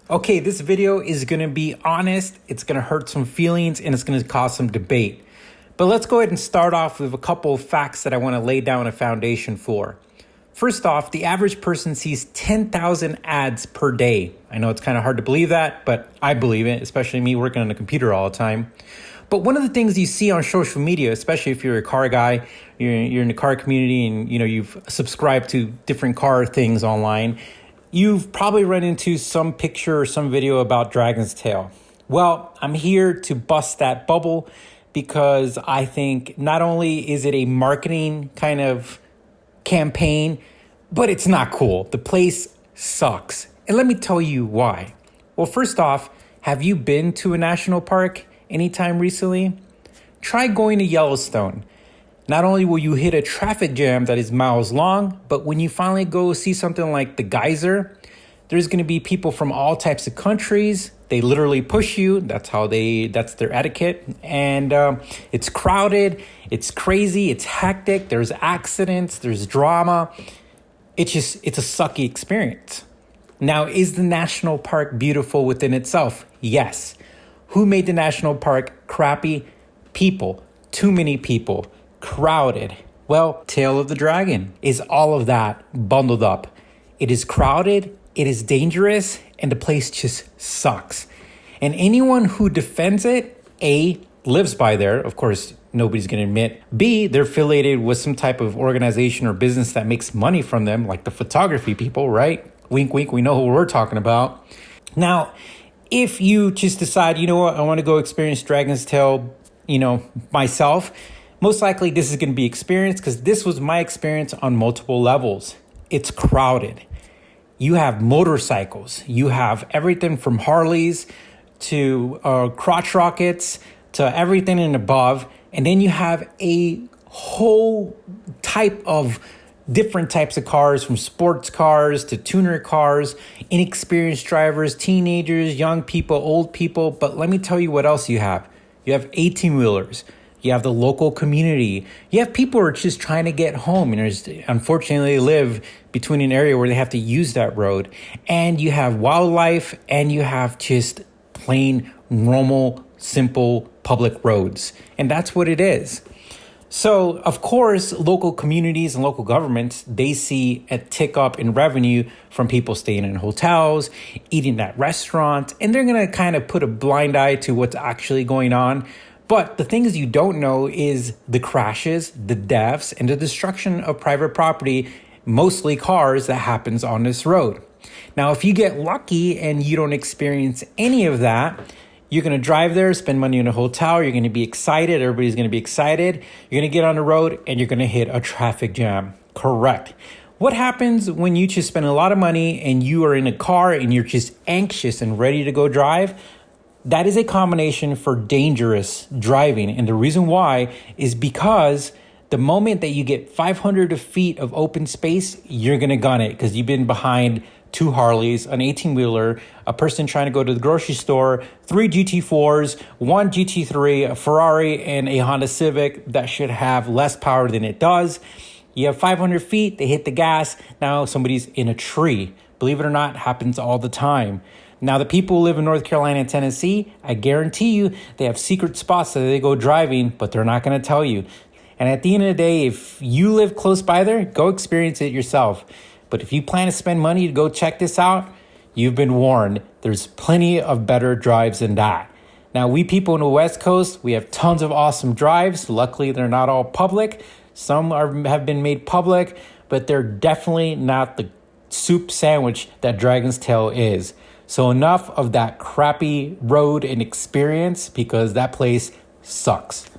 Okay, this video is gonna be honest, it's gonna hurt some feelings, and it's gonna cause some debate. But let's go ahead and start off with a couple of facts that I wanna lay down a foundation for. First off, the average person sees 10,000 ads per day. I know it's kind of hard to believe that, but I believe it, especially me working on a computer all the time. But one of the things you see on social media, especially if you're a car guy, you're in the car community and you've subscribed to different car things online, you've probably run into some picture or some video about Dragon's Tail. Well, I'm here to bust that bubble because I think not only is it a marketing kind of campaign, but it's not cool. The place sucks. And let me tell you why. Well, first off, have you been to a national park anytime recently? Try going to Yellowstone. Not only will you hit a traffic jam that is miles long, but when you finally go see something like the geyser, there's going to be people from all types of countries. They literally push you. That's their etiquette. And it's crowded. It's crazy. It's hectic. There's accidents. There's drama. It's a sucky experience. Now, is the national park beautiful within itself? Yes. Who made the national park crappy? People. Too many people. Crowded. Well, Tail of the Dragon is all of that bundled up. It is crowded, it is dangerous, and the place just sucks. And anyone who defends it, A, lives by there. Of course, nobody's going to admit. B, they're affiliated with some type of organization or business that makes money from them, like the photography people, right? Wink, wink, we know who we're talking about. Now, if you just decide, you know what, I want to go experience Dragon's Tail, myself, most likely this is going to be experienced because this was my experience on multiple levels. It's crowded. You have motorcycles. You have everything from Harleys to crotch rockets to everything and above. And then you have a whole type of different types of cars, from sports cars to tuner cars, inexperienced drivers, teenagers, young people, old people. But let me tell you what else you have. You have 18-wheelers. You have the local community. You have people who are just trying to get home and unfortunately live between an area where they have to use that road. And you have wildlife, and you have just plain, normal, simple public roads. And that's what it is. So, of course, local communities and local governments, they see a tick up in revenue from people staying in hotels, eating at restaurants, and they're going to kind of put a blind eye to what's actually going on. But the things you don't know is the crashes, the deaths, and the destruction of private property, mostly cars, that happens on this road. Now, if you get lucky and you don't experience any of that, you're going to drive there, spend money in a hotel, you're going to be excited, everybody's going to be excited, you're going to get on the road, and you're going to hit a traffic jam. Correct. What happens when you just spend a lot of money and you are in a car and you're just anxious and ready to go drive? That is a combination for dangerous driving. And the reason why is because the moment that you get 500 feet of open space, you're going to gun it because you've been behind 2 Harleys, an 18-wheeler, a person trying to go to the grocery store, 3 GT4s, 1 GT3, a Ferrari, and a Honda Civic that should have less power than it does. You have 500 feet, they hit the gas, now somebody's in a tree. Believe it or not, happens all the time. Now, the people who live in North Carolina and Tennessee, I guarantee you, they have secret spots that they go driving, but they're not going to tell you. And at the end of the day, if you live close by there, go experience it yourself. But if you plan to spend money to go check this out, you've been warned. There's plenty of better drives than that. Now, we people in the West Coast, we have tons of awesome drives. Luckily, they're not all public. Some have been made public, but they're definitely not the soup sandwich that Dragon's Tail is. So enough of that crappy road and experience, because that place sucks.